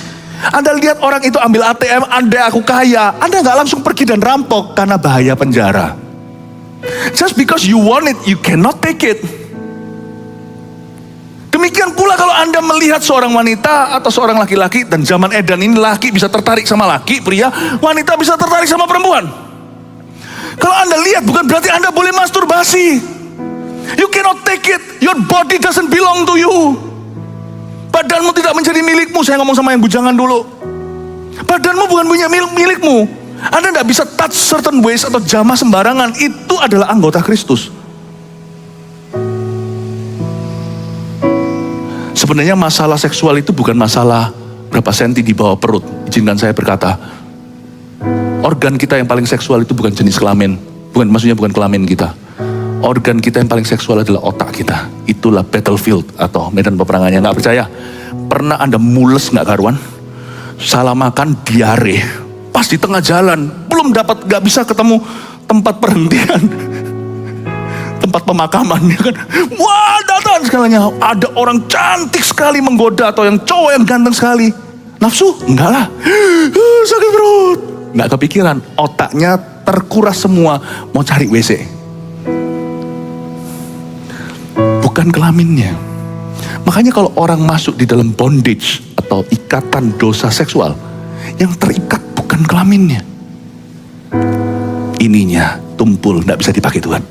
Anda lihat orang itu ambil ATM, Anda aku kaya, Anda gak langsung pergi dan rampok karena bahaya penjara. Just because you want it, you cannot take it. Demikian pula kalau Anda melihat seorang wanita atau seorang laki-laki, dan zaman Edan ini laki bisa tertarik sama laki, pria, wanita bisa tertarik sama perempuan. Kalau Anda lihat bukan berarti Anda boleh masturbasi. You cannot take it. Your body doesn't belong to you. Badanmu tidak menjadi milikmu. Saya ngomong sama yang bujangan dulu. Badanmu bukan punya milikmu. Anda tidak bisa touch certain ways atau jamah sembarangan. Itu adalah anggota Kristus. Sebenarnya masalah seksual itu bukan masalah berapa senti di bawah perut. Izinkan saya berkata, organ kita yang paling seksual itu bukan jenis kelamin. Maksudnya bukan kelamin kita. Organ kita yang paling seksual adalah otak kita. Itulah battlefield atau medan peperangannya. Nggak percaya? Pernah Anda mules nggak karuan? Salah makan, diare. Pas di tengah jalan, nggak bisa ketemu tempat perhentian. Tempat pemakaman, ya kan? Wah, datang segalanya. Ada orang cantik sekali menggoda, atau yang cowok yang ganteng sekali. Nafsu? Enggak lah. Sakit perut. Nggak kepikiran, otaknya terkuras semua, mau cari WC. Bukan kelaminnya. Makanya kalau orang masuk di dalam bondage atau ikatan dosa seksual, yang terikat bukan kelaminnya. Ininya tumpul, nggak bisa dipakai Tuhan.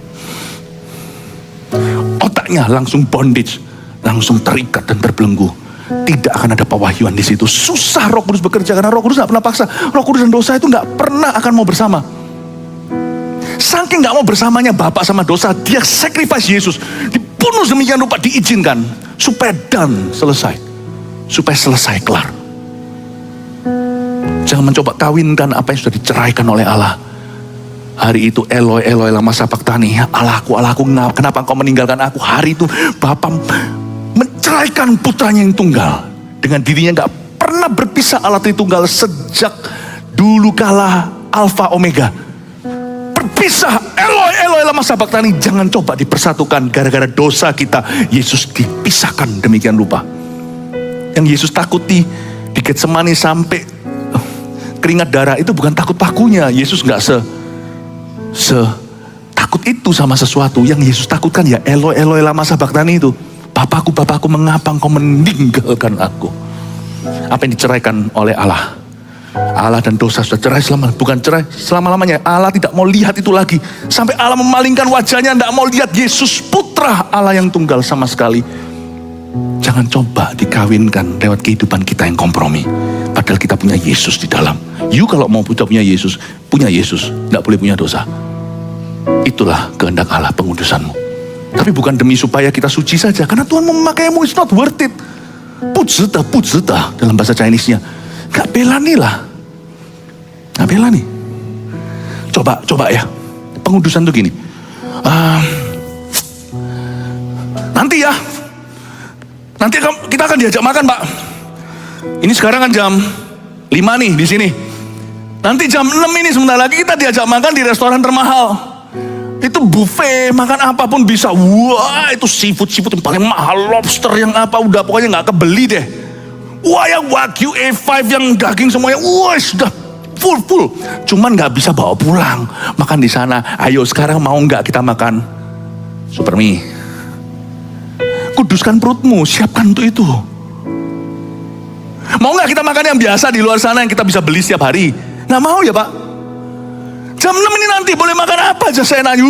Otaknya langsung bondage, langsung terikat dan terbelenggu. Tidak akan ada pewahyuan di situ. Susah Roh Kudus bekerja karena Roh Kudus nggak pernah paksa. Roh Kudus dan dosa itu nggak pernah akan mau bersama. Saking nggak mau bersamanya Bapak sama dosa, Dia sacrifice Yesus, dibunuh demikian rupa, diizinkan supaya selesai, supaya selesai kelar. Jangan mencoba kawinkan apa yang sudah diceraikan oleh Allah. Hari itu Eloi, Eloi lama sabachthani. Allahku, Allahku, kenapa engkau meninggalkan aku? Hari itu Bapa menceraikan putranya yang tunggal. Dengan dirinya gak pernah berpisah Allah Tritunggal sejak dulu kala Alfa Omega. Berpisah, Eloi, Eloi lama sabachthani. Jangan coba dipersatukan gara-gara dosa kita. Yesus dipisahkan demikian rupa. Yang Yesus takuti di Getsemani sampai keringat darah itu bukan takut pakunya. Yesus gak takut itu sama sesuatu. Yang Yesus takutkan ya Eloi, Eloi lama sabachthani itu. Bapakku, Bapakku, mengapa engkau meninggalkan aku? Apa yang diceraikan oleh Allah? Allah dan dosa sudah cerai bukan cerai selama-lamanya. Allah tidak mau lihat itu lagi. Sampai Allah memalingkan wajahnya, tidak mau lihat Yesus putra Allah yang tunggal sama sekali. Jangan coba dikawinkan lewat kehidupan kita yang kompromi. Padahal kita punya Yesus di dalam. You kalau mau punya Yesus, tidak boleh punya dosa. Itulah kehendak Allah, pengudusanmu. Tapi bukan demi supaya kita suci saja, karena Tuhan memakaimu, it's not worth it. Putzita dalam bahasa Chinese-nya. Gak belani lah. Gak belani. Coba ya. Pengudusan tuh gini. Nanti kita akan diajak makan, Pak. Ini sekarang kan jam 5 nih di sini. Nanti jam 6 ini sebentar lagi kita diajak makan di restoran termahal. Itu buffet, makan apapun bisa. Wah, itu seafood yang paling mahal, lobster yang apa, udah pokoknya nggak kebeli deh. Wah, yang Wagyu A5 yang daging semuanya, wah sudah full. Cuman nggak bisa bawa pulang, makan di sana. Ayo sekarang mau nggak kita makan super mie? Kuduskan perutmu, siapkan untuk itu. Mau nggak kita makan yang biasa di luar sana yang kita bisa beli setiap hari? Nggak mau ya Pak? Jam 6 ini nanti boleh makan apa aja saya nanya.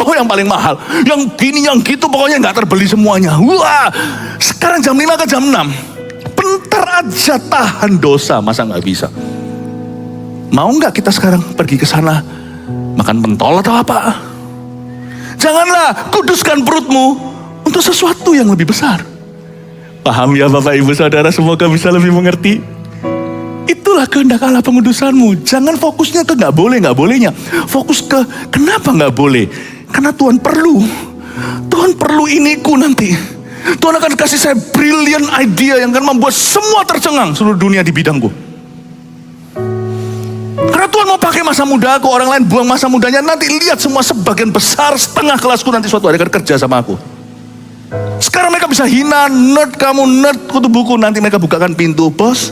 Yang paling mahal, yang gini, yang gitu, pokoknya nggak terbeli semuanya. Wah, sekarang jam 5 ke jam 6. Bentar aja tahan dosa, masa nggak bisa? Mau nggak kita sekarang pergi ke sana makan pentol atau apa? Janganlah, kuduskan perutmu untuk sesuatu yang lebih besar. Paham ya Bapak Ibu Saudara, semoga bisa lebih mengerti. Itulah kehendak Allah pengudusanmu. Jangan fokusnya ke nggak bolehnya. Fokus ke kenapa nggak boleh. Karena Tuhan perlu iniku nanti. Tuhan akan kasih saya brilliant idea yang akan membuat semua tercengang seluruh dunia di bidangku. Karena Tuhan mau pakai masa muda aku, orang lain buang masa mudanya. Nanti lihat semua sebagian besar setengah kelasku nanti suatu hari akan kerja sama aku. Sekarang mereka bisa hina, nerd kamu, nerd kutu buku. Nanti mereka bukakan pintu, bos.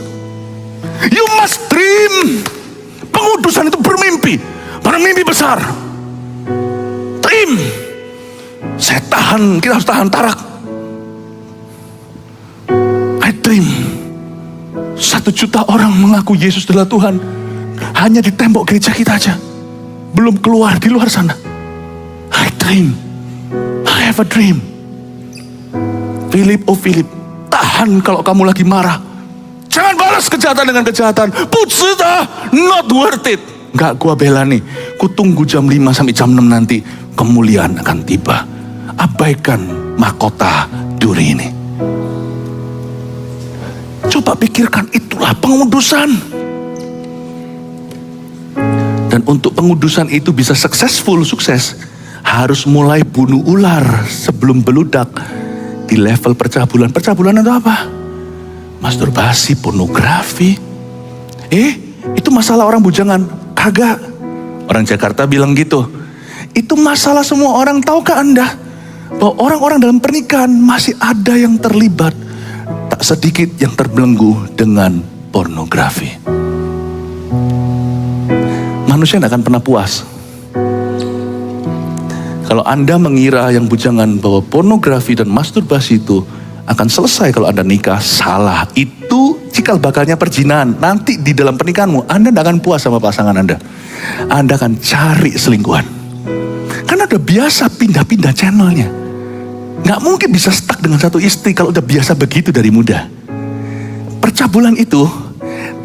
You must dream. Pengudusan itu bermimpi besar. Dream. Kita harus tahan tarak. dream. 1 juta orang mengaku Yesus adalah Tuhan. Hanya di tembok gereja kita aja. Belum keluar di luar sana. I dream. I have a dream. Philip, oh Philip, tahan kalau kamu lagi marah. Jangan balas kejahatan dengan kejahatan. Putsita, not worth it. Enggak, gua bela nih. Ku tunggu jam 5 sampai jam 6 nanti. Kemuliaan akan tiba. Abaikan mahkota duri ini. Coba pikirkan, itulah pengudusan. Dan untuk pengudusan itu bisa sukses, harus mulai bunuh ular sebelum beludak di level percabulan. Percabulan itu apa? Masturbasi, pornografi. Itu masalah orang bujangan. Kagak. Orang Jakarta bilang gitu. Itu masalah semua orang. Tahukah Anda bahwa orang-orang dalam pernikahan masih ada yang terlibat, tak sedikit yang terbelenggu dengan pornografi. Manusia tidak akan pernah puas. Kalau Anda mengira yang bujangan bahwa pornografi dan masturbasi itu akan selesai kalau Anda nikah, salah. Itu cikal bakalnya perzinahan. Nanti di dalam pernikahanmu, Anda tidak akan puas sama pasangan Anda. Anda akan cari selingkuhan. Karena udah biasa pindah-pindah channelnya. Nggak mungkin bisa stuck dengan satu istri kalau udah biasa begitu dari muda. Percabulan itu,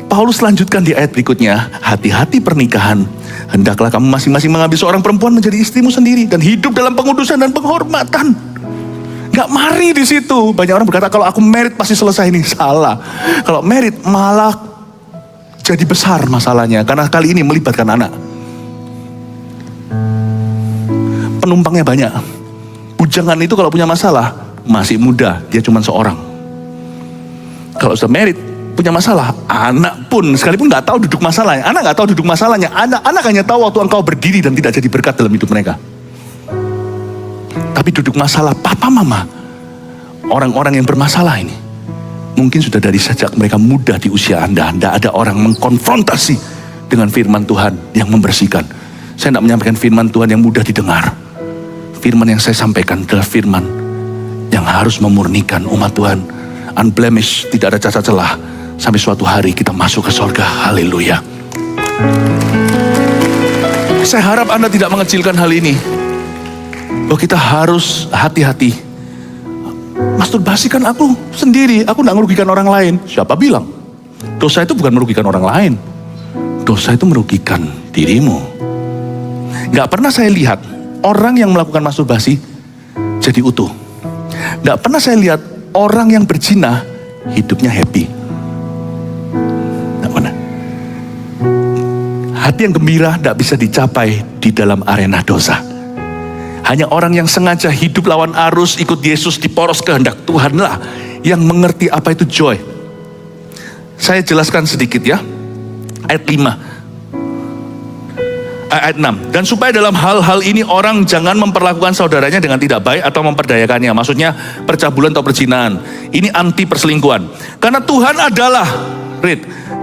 Paulus lanjutkan di ayat berikutnya, hati-hati pernikahan. Hendaklah kamu masing-masing mengambil seorang perempuan menjadi istrimu sendiri dan hidup dalam pengudusan dan penghormatan. Gak mari di situ. Banyak orang berkata kalau aku married pasti selesai ini. Salah. Kalau married malah jadi besar masalahnya karena kali ini melibatkan anak. Penumpangnya banyak. Bujangan itu kalau punya masalah masih muda, dia cuma seorang. Kalau sudah married punya masalah, anak pun sekalipun nggak tahu duduk masalahnya, anak nggak tahu duduk masalahnya, anak hanya tahu waktu engkau berdiri dan tidak jadi berkat dalam hidup mereka. Tapi duduk masalah papa mama, orang-orang yang bermasalah ini, mungkin sudah dari sejak mereka muda di usia Anda ada orang mengkonfrontasi dengan firman Tuhan yang membersihkan. Saya tidak menyampaikan firman Tuhan yang mudah didengar. Firman yang saya sampaikan adalah firman yang harus memurnikan umat Tuhan. Unblemished, tidak ada cacat celah. Sampai suatu hari kita masuk ke surga. Haleluya. Saya harap Anda tidak mengecilkan hal ini. Bahwa kita harus hati-hati. Masturbasi kan aku sendiri. Aku tidak merugikan orang lain. Siapa bilang? Dosa itu bukan merugikan orang lain. Dosa itu merugikan dirimu. Gak pernah saya lihat orang yang melakukan masturbasi jadi utuh. Gak pernah saya lihat orang yang berzina hidupnya happy. Gak pernah. Hati yang gembira tidak bisa dicapai di dalam arena dosa. Hanya orang yang sengaja hidup lawan arus, ikut Yesus di poros kehendak Tuhanlah yang mengerti apa itu joy. Saya jelaskan sedikit ya. Ayat 5. Ayat 6. Dan supaya dalam hal-hal ini orang jangan memperlakukan saudaranya dengan tidak baik atau memperdayakannya. Maksudnya percabulan atau perzinahan. Ini anti perselingkuhan. Karena Tuhan adalah,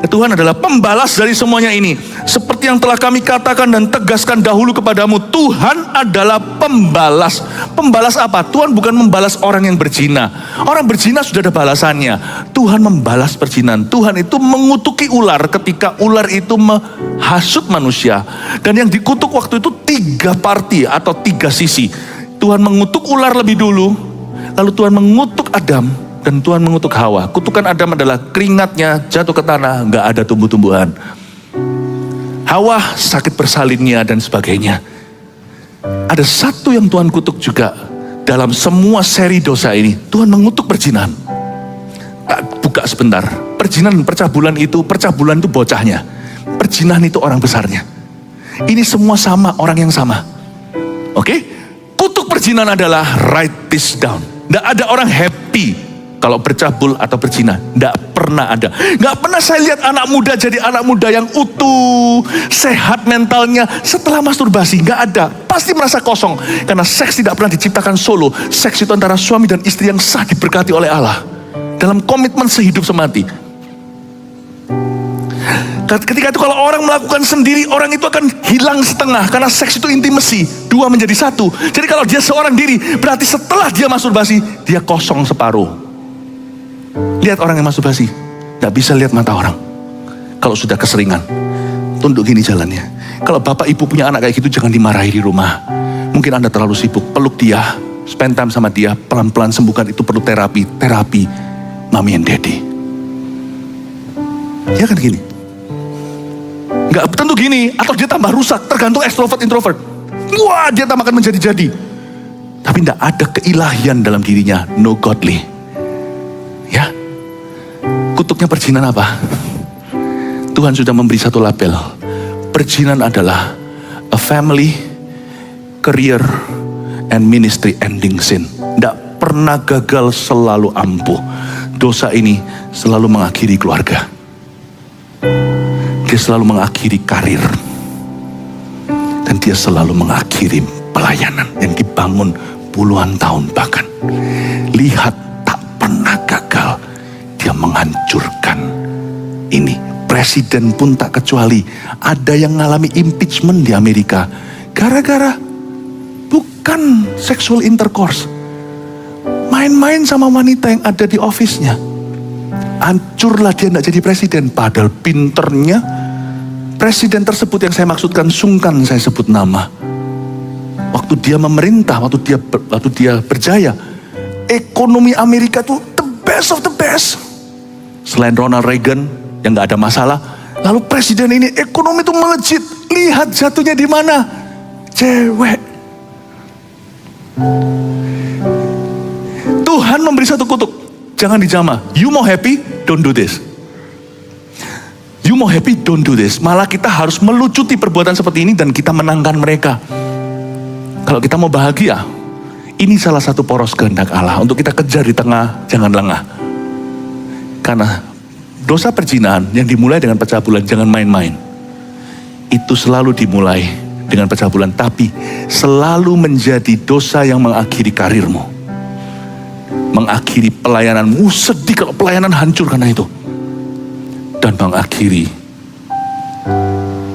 Tuhan adalah pembalas dari semuanya ini. Seperti yang telah kami katakan dan tegaskan dahulu kepadamu, Tuhan adalah pembalas. Pembalas apa? Tuhan bukan membalas orang yang berzina. Orang berzina sudah ada balasannya. Tuhan membalas perzinahan. Tuhan itu mengutuki ular ketika ular itu menghasut manusia. Dan yang dikutuk waktu itu 3 parti atau 3 sisi. Tuhan mengutuk ular lebih dulu, lalu Tuhan mengutuk Adam, dan Tuhan mengutuk Hawa. Kutukan Adam adalah keringatnya jatuh ke tanah, gak ada tumbuh-tumbuhan. Hawa sakit bersalinnya dan sebagainya. Ada satu yang Tuhan kutuk juga dalam semua seri dosa ini. Tuhan mengutuk perzinahan. Buka sebentar. Perzinahan, percabulan itu bocahnya. Perzinahan itu orang besarnya. Ini semua sama, orang yang sama. Oke? Kutuk perzinahan adalah write this down. Gak ada orang happy kalau bercabul atau berzina. Tidak pernah ada. Tidak pernah saya lihat anak muda jadi anak muda yang utuh, sehat mentalnya setelah masturbasi. Tidak ada. Pasti merasa kosong. Karena seks tidak pernah diciptakan solo. Seks itu antara suami dan istri yang sah diberkati oleh Allah. Dalam komitmen sehidup semati. Ketika itu kalau orang melakukan sendiri, orang itu akan hilang setengah. Karena seks itu intimasi. 2 menjadi 1. Jadi kalau dia seorang diri, berarti setelah dia masturbasi, dia kosong separuh. Lihat orang yang masturbasi, gak bisa lihat mata orang. Kalau sudah keseringan, tunduk gini jalannya. Kalau bapak ibu punya anak kayak gitu, jangan dimarahi di rumah. Mungkin Anda terlalu sibuk, peluk dia, spend time sama dia, pelan-pelan sembuhkan. Itu perlu terapi mami and daddy. Ya kan gini. Gak tentu gini, atau dia tambah rusak, tergantung extrovert introvert. Wah, dia tambah akan menjadi-jadi. Tapi gak ada keilahian dalam dirinya, no godly. Ya, kutuknya perjinan apa? Tuhan sudah memberi satu label. Perjinan adalah a family, career, and ministry ending sin. Tidak pernah gagal, selalu ampuh. Dosa ini selalu mengakhiri keluarga. Dia selalu mengakhiri karir. Dan dia selalu mengakhiri pelayanan yang dibangun puluhan tahun bahkan. Lihat, tak pernah gagal. Dia menghancurkan ini. Presiden pun tak kecuali. Ada yang ngalami impeachment di Amerika. Gara-gara bukan sexual intercourse. Main-main sama wanita yang ada di office-nya. Hancurlah dia tidak jadi presiden. Padahal pinternya presiden tersebut yang saya maksudkan, sungkan saya sebut nama. Waktu dia memerintah, waktu dia berjaya, ekonomi Amerika itu the best of the best. Selain Ronald Reagan yang nggak ada masalah, lalu presiden ini ekonomi itu melejit. Lihat jatuhnya di mana? Cewek. Tuhan memberi satu kutuk, jangan dijamah. You mau happy, don't do this. You mau happy, don't do this. Malah kita harus melucuti perbuatan seperti ini dan kita menangkan mereka. Kalau kita mau bahagia, ini salah satu poros kehendak Allah. Untuk kita kejar di tengah, jangan lengah. Karena dosa perzinahan yang dimulai dengan pecah bulan, jangan main-main. Itu selalu dimulai dengan pecah bulan, tapi selalu menjadi dosa yang mengakhiri karirmu. Mengakhiri pelayananmu. Sedih kalau pelayanan hancur karena itu. Dan mengakhiri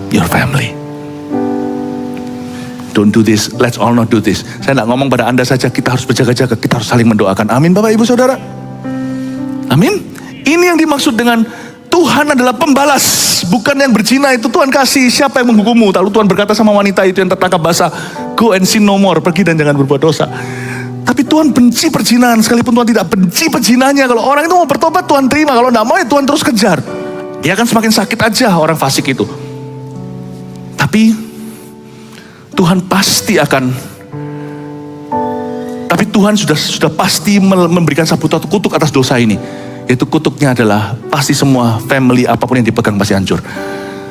your family. Don't do this, let's all not do this. Saya tidak ngomong pada Anda saja, kita harus berjaga-jaga, kita harus saling mendoakan. Amin Bapak Ibu Saudara. Amin. Ini yang dimaksud dengan Tuhan adalah pembalas. Bukan yang berzina itu Tuhan kasih, siapa yang menghukummu. Lalu Tuhan berkata sama wanita itu yang tertangkap basah, go and sin no more, pergi dan jangan berbuat dosa. Tapi Tuhan benci perzinahan, sekalipun Tuhan tidak benci perzinanya. Kalau orang itu mau bertobat, Tuhan terima. Kalau tidak mau, ya Tuhan terus kejar. Dia akan semakin sakit aja orang fasik itu. Tapi Tuhan pasti akan, tapi Tuhan sudah pasti memberikan satu kutuk atas dosa ini. Yaitu kutuknya adalah pasti semua family apapun yang dipegang pasti hancur.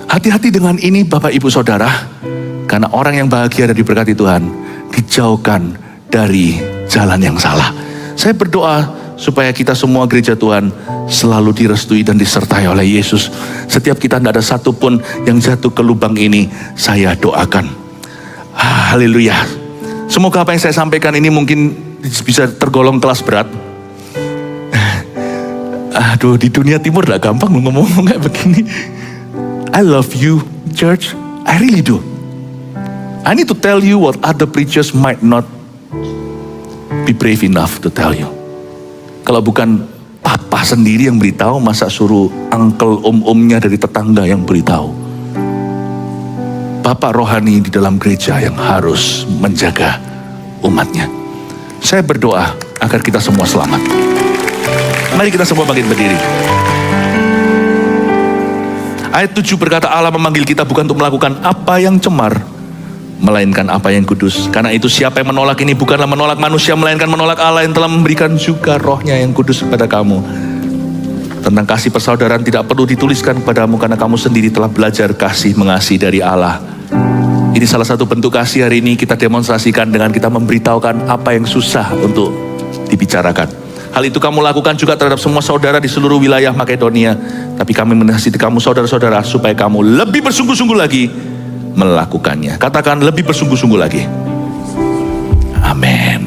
Hati-hati dengan ini Bapak Ibu Saudara. Karena orang yang bahagia dan diberkati Tuhan dijauhkan dari jalan yang salah. Saya berdoa supaya kita semua gereja Tuhan selalu direstui dan disertai oleh Yesus. Setiap kita tidak ada satupun yang jatuh ke lubang ini, saya doakan. Haleluya. Semoga apa yang saya sampaikan ini mungkin bisa tergolong kelas berat. Aduh, di dunia timur gak gampang ngomong kayak begini. I love you, church. I really do. I need to tell you what other preachers might not be brave enough to tell you. Kalau bukan papa sendiri yang beritahu, masa suruh uncle om-omnya dari tetangga yang beritahu. Bapak rohani di dalam gereja yang harus menjaga umatnya. Saya berdoa agar kita semua selamat. Mari kita semua bangkit berdiri. Ayat 7 berkata Allah memanggil kita bukan untuk melakukan apa yang cemar, melainkan apa yang kudus. Karena itu siapa yang menolak ini bukanlah menolak manusia, melainkan menolak Allah yang telah memberikan juga rohnya yang kudus kepada kamu. Tentang kasih persaudaraan tidak perlu dituliskan kepadamu karena kamu sendiri telah belajar kasih mengasihi dari Allah. Ini salah satu bentuk kasih hari ini kita demonstrasikan dengan kita memberitahukan apa yang susah untuk dibicarakan. Hal itu kamu lakukan juga terhadap semua saudara di seluruh wilayah Makedonia. Tapi kami menasihati kamu saudara-saudara supaya kamu lebih bersungguh-sungguh lagi melakukannya. Katakan lebih bersungguh-sungguh lagi. Amin.